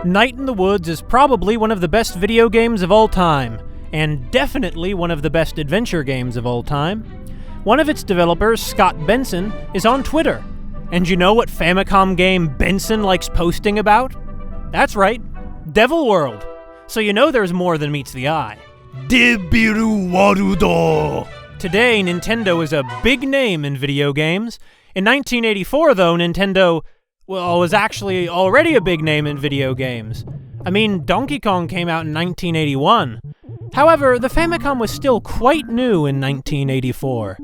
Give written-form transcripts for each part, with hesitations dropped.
Night in the Woods is probably one of the best video games of all time, and definitely one of the best adventure games of all time. One of its developers, Scott Benson, is on Twitter. And you know what Famicom game Benson likes posting about? That's right, Devil World. So you know there's more than meets the eye. Debiru Warudo! Today, Nintendo is a big name in video games. In 1984, though, Nintendo, was actually already a big name in video games. I mean, Donkey Kong came out in 1981. However, the Famicom was still quite new in 1984.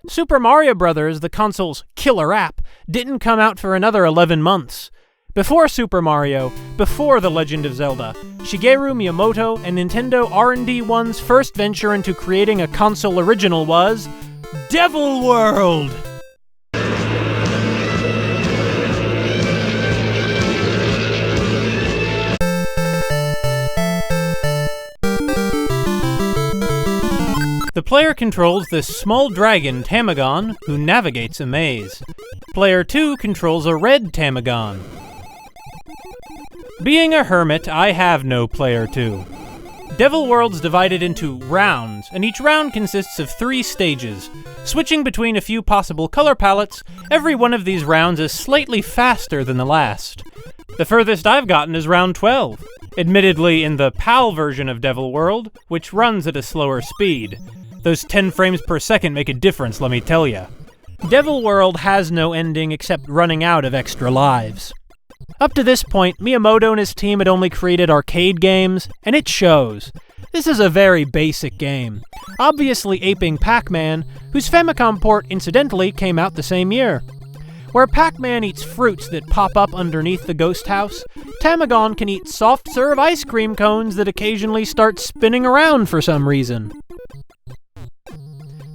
Super Mario Bros., the console's killer app, didn't come out for another 11 months. Before Super Mario, before The Legend of Zelda, Shigeru Miyamoto and Nintendo R&D 1's first venture into creating a console original was Devil World! The player controls this small dragon, Tamagon, who navigates a maze. Player 2 controls a red Tamagon. Being a hermit, I have no player 2. Devil World's divided into rounds, and each round consists of 3 stages. Switching between a few possible color palettes, every one of these rounds is slightly faster than the last. The furthest I've gotten is round 12, admittedly in the PAL version of Devil World, which runs at a slower speed. Those 10 frames per second make a difference, let me tell ya. Devil World has no ending except running out of extra lives. Up to this point, Miyamoto and his team had only created arcade games, and it shows. This is a very basic game, obviously aping Pac-Man, whose Famicom port incidentally came out the same year. Where Pac-Man eats fruits that pop up underneath the ghost house, Tamagon can eat soft-serve ice cream cones that occasionally start spinning around for some reason.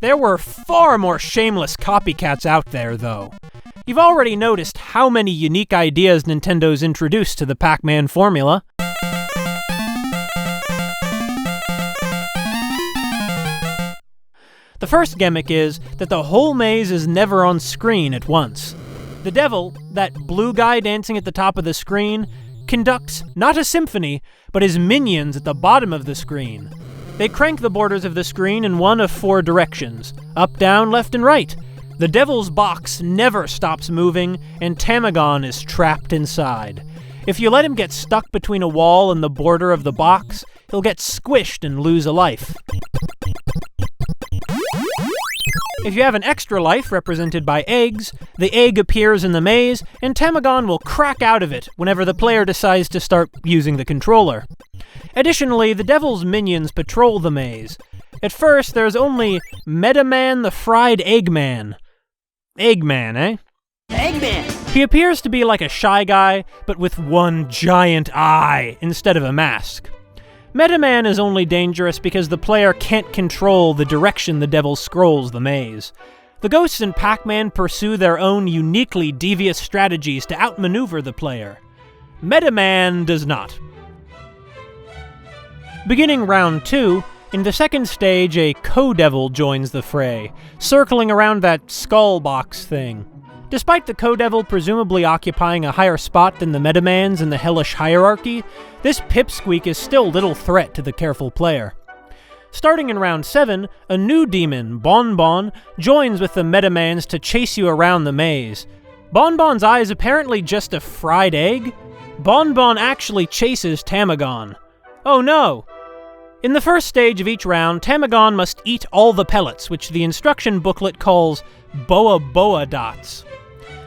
There were far more shameless copycats out there, though. You've already noticed how many unique ideas Nintendo's introduced to the Pac-Man formula. The first gimmick is that the whole maze is never on screen at once. The devil, that blue guy dancing at the top of the screen, conducts not a symphony, but his minions at the bottom of the screen. They crank the borders of the screen in one of 4 directions, up, down, left, and right. The devil's box never stops moving, and Tamagon is trapped inside. If you let him get stuck between a wall and the border of the box, he'll get squished and lose a life. If you have an extra life, represented by eggs, the egg appears in the maze, and Tamagon will crack out of it whenever the player decides to start using the controller. Additionally, the devil's minions patrol the maze. At first, there's only Medaman the Fried Eggman. Eggman, eh? Eggman! He appears to be like a shy guy, but with one giant eye instead of a mask. Medaman is only dangerous because the player can't control the direction the devil scrolls the maze. The ghosts in Pac-Man pursue their own uniquely devious strategies to outmaneuver the player. Medaman does not. Beginning round 2, in the second stage a Co-Devil joins the fray, circling around that skull box thing. Despite the Co-Devil presumably occupying a higher spot than the Medamans in the hellish hierarchy, this pipsqueak is still little threat to the careful player. Starting in round 7, a new demon, Bon Bon, joins with the Medamans to chase you around the maze. Bon Bon's eye is apparently just a fried egg? Bon Bon actually chases Tamagon. Oh no! In the first stage of each round, Tamagon must eat all the pellets, which the instruction booklet calls Boa Boa Dots.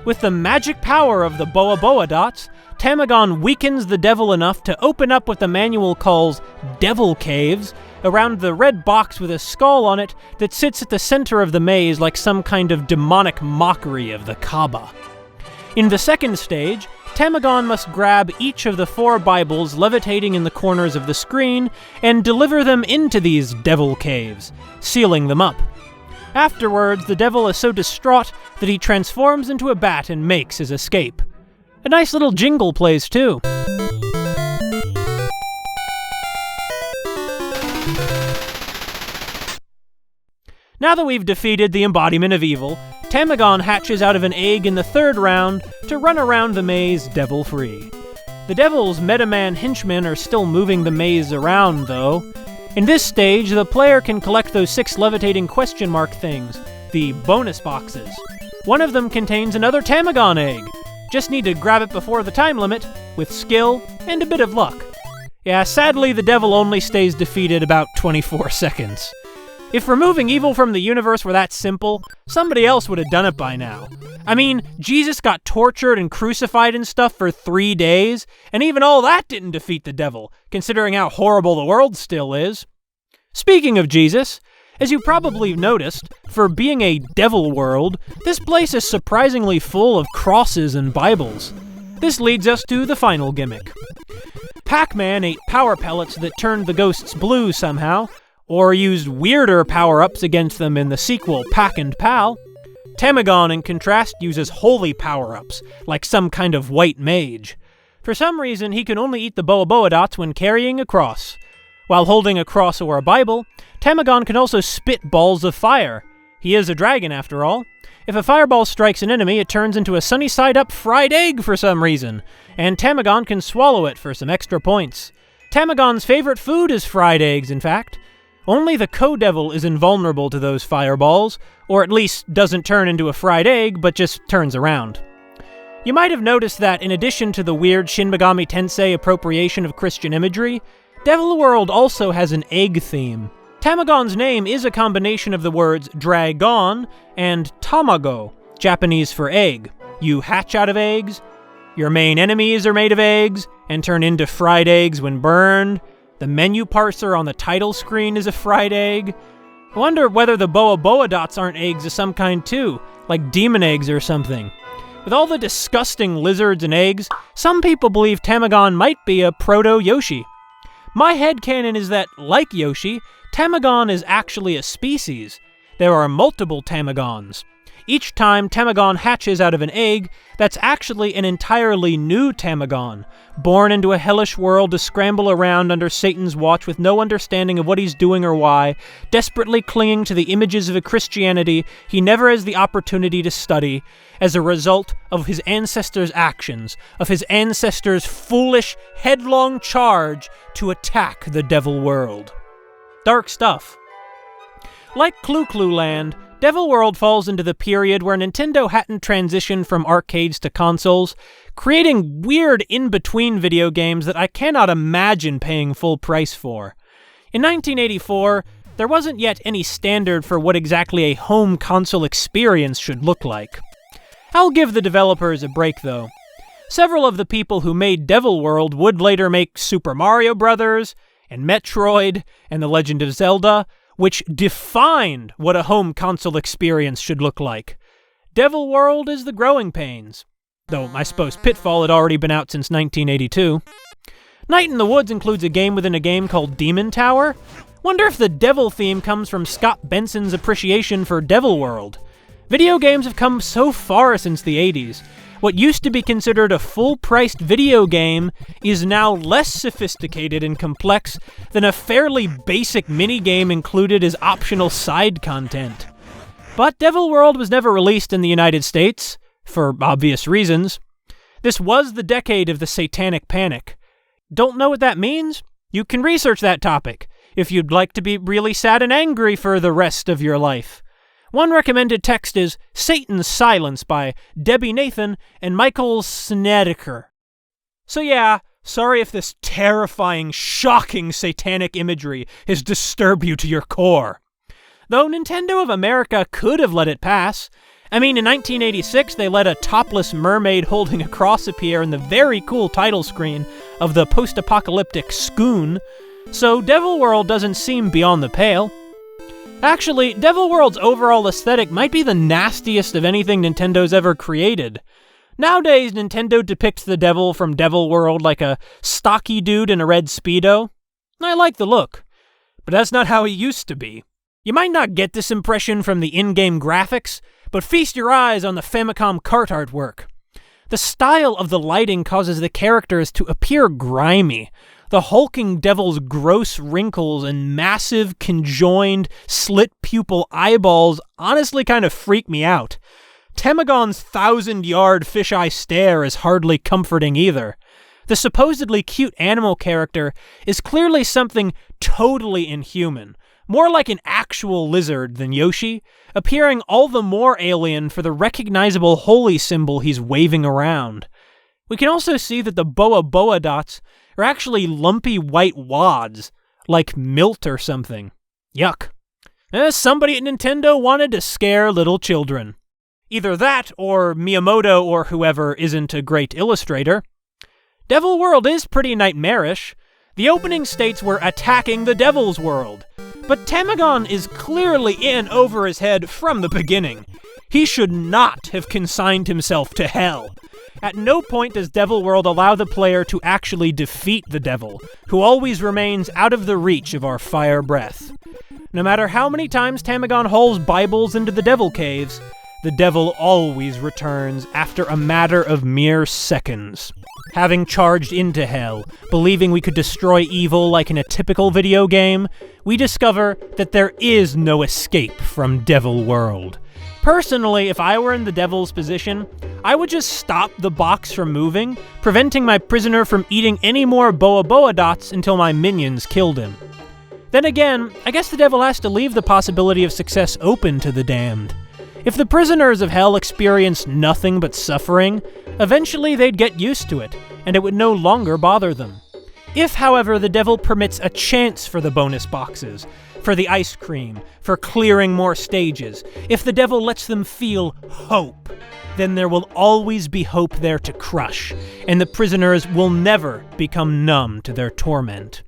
With the magic power of the Boa Boa Dots, Tamagon weakens the devil enough to open up what the manual calls Devil Caves around the red box with a skull on it that sits at the center of the maze like some kind of demonic mockery of the Kaaba. In the second stage, Tamagon must grab each of the 4 Bibles levitating in the corners of the screen and deliver them into these Devil Caves, sealing them up. Afterwards, the devil is so distraught that he transforms into a bat and makes his escape. A nice little jingle plays too. Now that we've defeated the embodiment of evil, Tamagon hatches out of an egg in the 3rd round to run around the maze devil-free. The devil's Meta Man henchmen are still moving the maze around, though. In this stage, the player can collect those 6 levitating question mark things, the bonus boxes. One of them contains another Tamagon egg. Just need to grab it before the time limit, with skill and a bit of luck. Yeah, sadly, the devil only stays defeated about 24 seconds. If removing evil from the universe were that simple, somebody else would have done it by now. I mean, Jesus got tortured and crucified and stuff for 3 days, and even all that didn't defeat the devil, considering how horrible the world still is. Speaking of Jesus, as you probably noticed, for being a devil world, this place is surprisingly full of crosses and Bibles. This leads us to the final gimmick. Pac-Man ate power pellets that turned the ghosts blue somehow, or used weirder power-ups against them in the sequel Pac and Pal. Tamagon, in contrast, uses holy power-ups, like some kind of white mage. For some reason, he can only eat the Boa dots when carrying a cross. While holding a cross or a Bible, Tamagon can also spit balls of fire. He is a dragon, after all. If a fireball strikes an enemy, it turns into a sunny-side-up fried egg for some reason, and Tamagon can swallow it for some extra points. Tamagon's favorite food is fried eggs, in fact. Only the Co-Devil is invulnerable to those fireballs, or at least doesn't turn into a fried egg, but just turns around. You might have noticed that in addition to the weird Shin Megami Tensei appropriation of Christian imagery, Devil World also has an egg theme. Tamagon's name is a combination of the words dragon and tamago, Japanese for egg. You hatch out of eggs, your main enemies are made of eggs, and turn into fried eggs when burned. The menu parser on the title screen is a fried egg. I wonder whether the Boa dots aren't eggs of some kind too, like demon eggs or something. With all the disgusting lizards and eggs, some people believe Tamagon might be a proto-Yoshi. My headcanon is that, like Yoshi, Tamagon is actually a species. There are multiple Tamagons. Each time Tamagon hatches out of an egg, that's actually an entirely new Tamagon, born into a hellish world to scramble around under Satan's watch with no understanding of what he's doing or why, desperately clinging to the images of a Christianity he never has the opportunity to study, as a result of his ancestors' actions, of his ancestors' foolish, headlong charge to attack the devil world. Dark stuff. Like Clu Clu Land, Devil World falls into the period where Nintendo hadn't transitioned from arcades to consoles, creating weird in-between video games that I cannot imagine paying full price for. In 1984, there wasn't yet any standard for what exactly a home console experience should look like. I'll give the developers a break, though. Several of the people who made Devil World would later make Super Mario Bros., and Metroid, and The Legend of Zelda, which defined what a home console experience should look like. Devil World is the growing pains. Though I suppose Pitfall had already been out since 1982. Night in the Woods includes a game within a game called Demon Tower. Wonder if the devil theme comes from Scott Benson's appreciation for Devil World. Video games have come so far since the 80s. What used to be considered a full-priced video game is now less sophisticated and complex than a fairly basic minigame included as optional side content. But Devil World was never released in the United States, for obvious reasons. This was the decade of the Satanic Panic. Don't know what that means? You can research that topic, if you'd like to be really sad and angry for the rest of your life. One recommended text is Satan's Silence by Debbie Nathan and Michael Snedeker. So yeah, sorry if this terrifying, shocking satanic imagery has disturbed you to your core. Though Nintendo of America could have let it pass. I mean, in 1986, they let a topless mermaid holding a cross appear in the very cool title screen of the post-apocalyptic Sqoon, so Devil World doesn't seem beyond the pale. Actually, Devil World's overall aesthetic might be the nastiest of anything Nintendo's ever created. Nowadays, Nintendo depicts the devil from Devil World like a stocky dude in a red Speedo. I like the look, but that's not how he used to be. You might not get this impression from the in-game graphics, but feast your eyes on the Famicom cart artwork. The style of the lighting causes the characters to appear grimy. The hulking devil's gross wrinkles and massive, conjoined, slit-pupil eyeballs honestly kind of freak me out. Tamagon's 1,000-yard fisheye stare is hardly comforting either. The supposedly cute animal character is clearly something totally inhuman, more like an actual lizard than Yoshi, appearing all the more alien for the recognizable holy symbol he's waving around. We can also see that the boa boa dots are actually lumpy white wads, like milt or something. Yuck. Somebody at Nintendo wanted to scare little children. Either that, or Miyamoto or whoever isn't a great illustrator. Devil World is pretty nightmarish. The opening states we're attacking the Devil's World. But Tamagon is clearly in over his head from the beginning. He should not have consigned himself to hell. At no point does Devil World allow the player to actually defeat the devil, who always remains out of the reach of our fire breath. No matter how many times Tamagon hauls Bibles into the devil caves, the devil always returns after a matter of mere seconds. Having charged into hell, believing we could destroy evil like in a typical video game, we discover that there is no escape from Devil World. Personally, if I were in the devil's position, I would just stop the box from moving, preventing my prisoner from eating any more boa boa dots until my minions killed him. Then again, I guess the devil has to leave the possibility of success open to the damned. If the prisoners of hell experienced nothing but suffering, eventually they'd get used to it, and it would no longer bother them. If, however, the devil permits a chance for the bonus boxes, for the ice cream, for clearing more stages, if the devil lets them feel hope, then there will always be hope there to crush, and the prisoners will never become numb to their torment.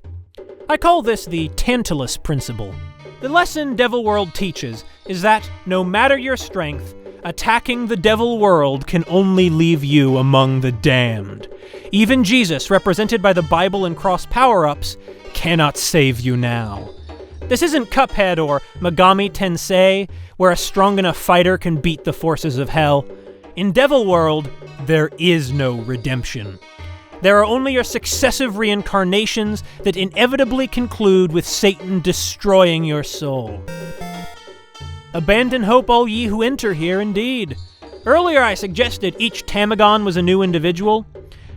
I call this the Tantalus principle. The lesson Devil World teaches is that, no matter your strength, attacking the Devil World can only leave you among the damned. Even Jesus, represented by the Bible and cross power-ups, cannot save you now. This isn't Cuphead or Megami Tensei, where a strong enough fighter can beat the forces of hell. In Devil World, there is no redemption. There are only your successive reincarnations that inevitably conclude with Satan destroying your soul. Abandon hope, all ye who enter here, indeed. Earlier I suggested each Tamagon was a new individual.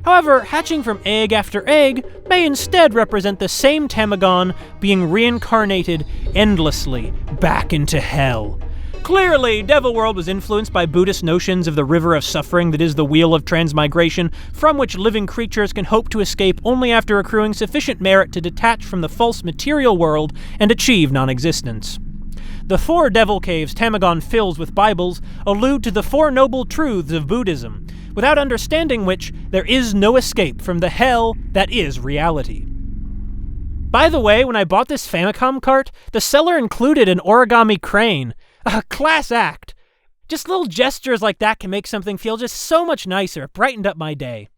However, hatching from egg after egg may instead represent the same Tamagon being reincarnated endlessly back into hell. Clearly, Devil World was influenced by Buddhist notions of the river of suffering that is the wheel of transmigration, from which living creatures can hope to escape only after accruing sufficient merit to detach from the false material world and achieve non-existence. The 4 devil caves Tamagon fills with Bibles allude to the 4 noble truths of Buddhism, without understanding which there is no escape from the hell that is reality. By the way, when I bought this Famicom cart, the seller included an origami crane. A class act. Just little gestures like that can make something feel just so much nicer. It brightened up my day.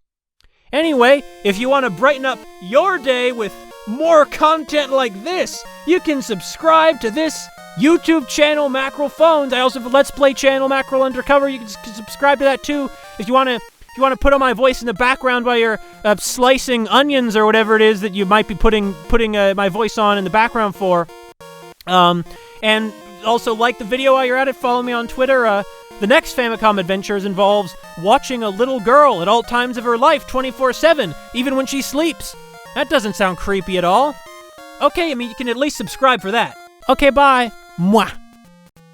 Anyway, if you want to brighten up your day with more content like this, you can subscribe to this YouTube channel, Mackerel Phones. I also have a Let's Play channel, Mackerel Undercover. You can subscribe to that too if you want to put on my voice in the background while you're slicing onions or whatever it is that you might be putting my voice on in the background for. And also like the video while you're at it. Follow me on Twitter. The next Famicom Adventures involves watching a little girl at all times of her life 24/7, even when she sleeps. That doesn't sound creepy at all. Okay, I mean, you can at least subscribe for that. Okay, bye. Mwah.